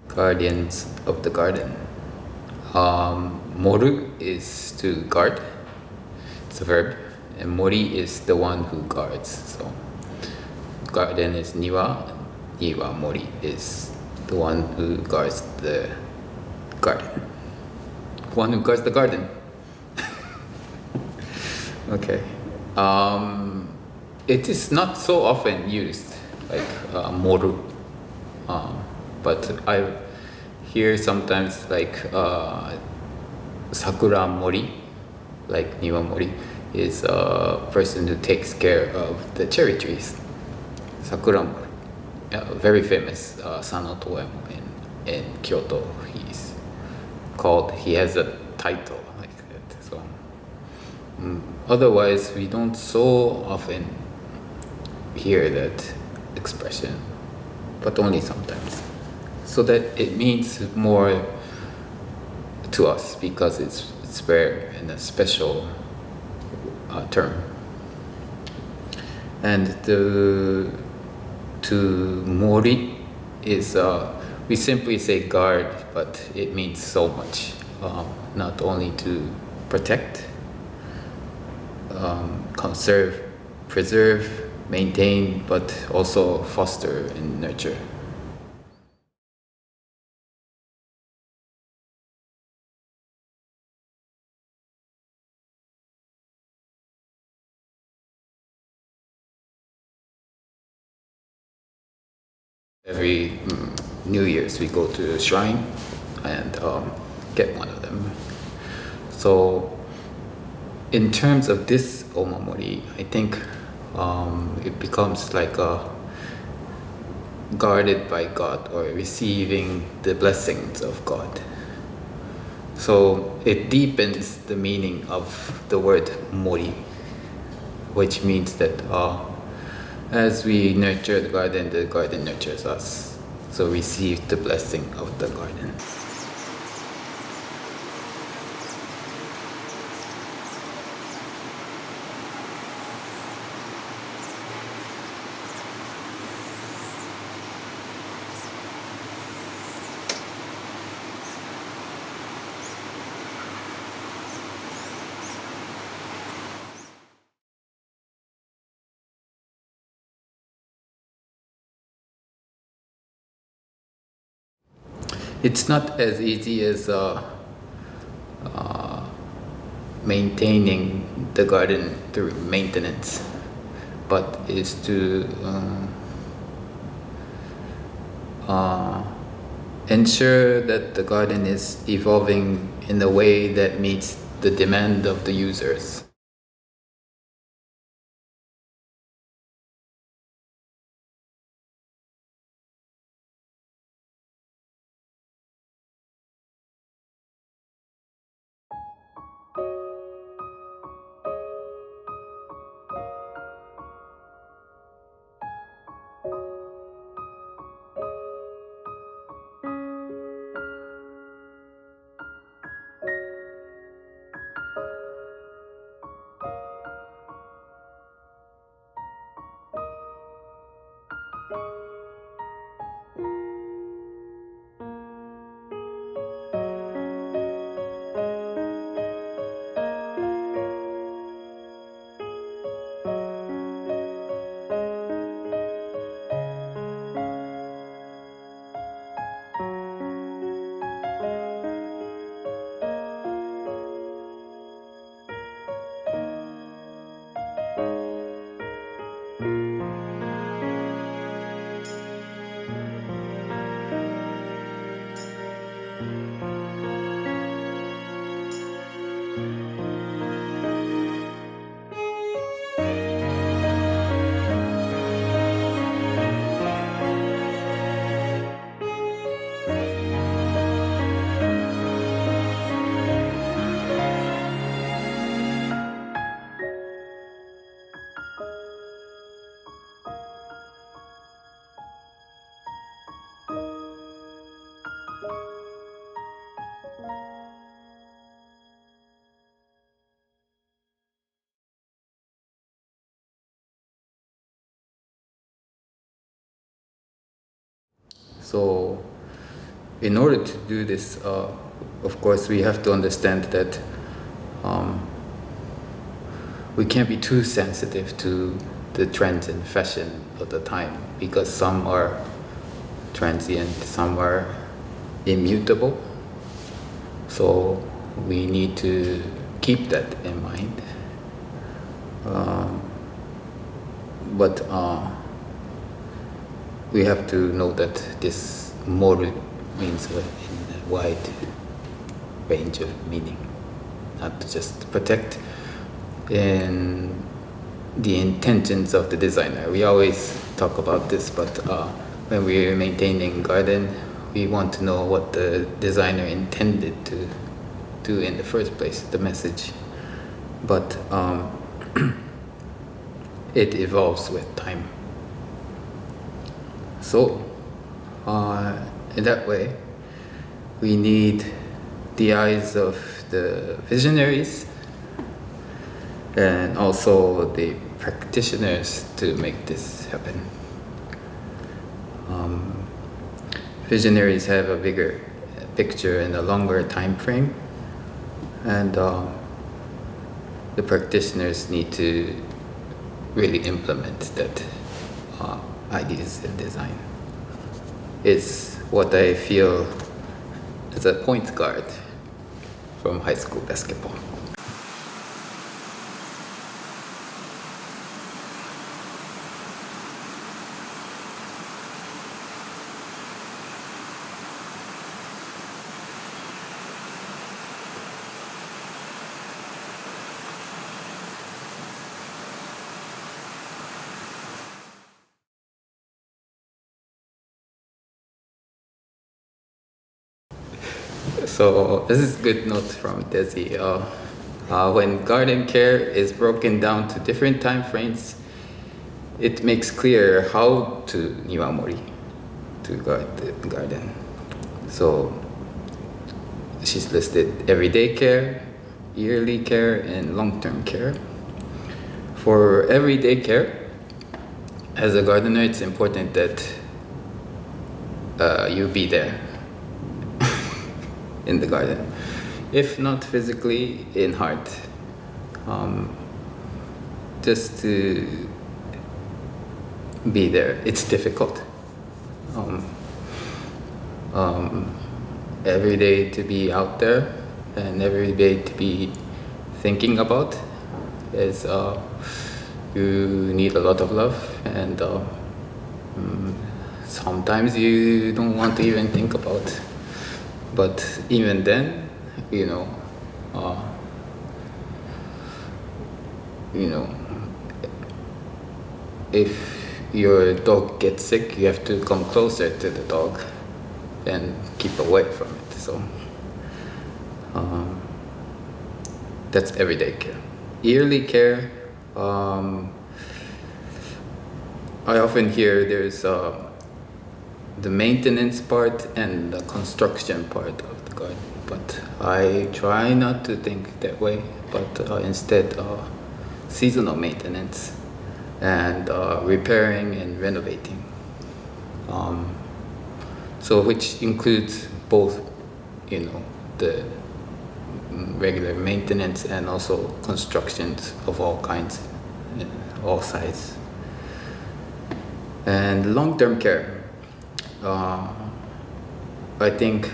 Guardians of the garden. Moru is to guard, it's a verb, and Mori is the one who guards. So, garden is Niwa, Niwa Mori is the one who guards the garden. One who guards the garden. Okay. It is not so often used, like Moru. But I hear sometimes like Sakura Mori, like Niwa Mori, is a person who takes care of the cherry trees. Sakura Mori, very famous Sano Toemo in Kyoto. He has a title like that. So otherwise, we don't so often hear that expression, but only sometimes. So that it means more to us because it's rare and a special term. And to mori is we simply say guard, but it means so much. Not only to protect, conserve, preserve, maintain, but also foster and nurture. Every New Year's we go to a shrine and get one of them. So in terms of this omamori, I think it becomes like a guarded by God or receiving the blessings of God. So it deepens the meaning of the word mori, which means that as we nurture the garden nurtures us. So receive the blessing of the garden. It's not as easy as maintaining the garden through maintenance, but is to ensure that the garden is evolving in a way that meets the demand of the users. So in order to do this, of course, we have to understand that we can't be too sensitive to the trends in fashion of the time, because some are transient, some are immutable. So we need to keep that in mind. But we have to know that this mori means in a wide range of meaning, not to just protect in the intentions of the designer. We always talk about this, but when we're maintaining garden, we want to know what the designer intended to do in the first place, the message. But it evolves with time. So in that way, we need the eyes of the visionaries and also the practitioners to make this happen. Visionaries have a bigger picture and a longer time frame, and the practitioners need to really implement that ideas in design. It's what I feel as a point guard from high school basketball. So this is good note from Desi. When garden care is broken down to different time frames, it makes clear how to Niwa Mori, to guard the garden. So she's listed everyday care, yearly care, and long-term care. For everyday care, as a gardener, it's important that you be there in the garden, if not physically, in heart. Just to be there. It's difficult. Every day to be out there and every day to be thinking about is you need a lot of love, and sometimes you don't want to even think about. But even then, if your dog gets sick, you have to come closer to the dog and keep away from it. So that's everyday care. Yearly care, I often hear there's the maintenance part and the construction part of the garden, but I try not to think that way, but instead seasonal maintenance and repairing and renovating. So which includes both, the regular maintenance and also constructions of all kinds, all sizes. And long-term care. I think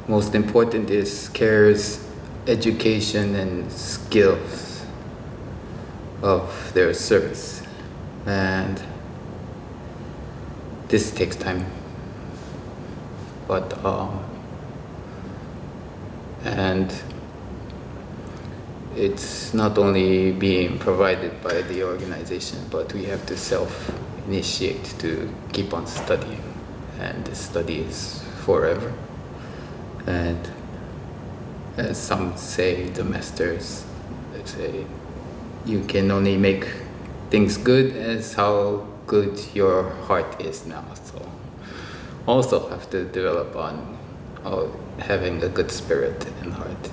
most important is care's education and skills of their service, and this takes time, but and it's not only being provided by the organization, but we have to self-initiate to keep on studying, and the study is forever. And as some say, the masters say, you can only make things good as how good your heart is now. So also have to develop on having a good spirit and heart.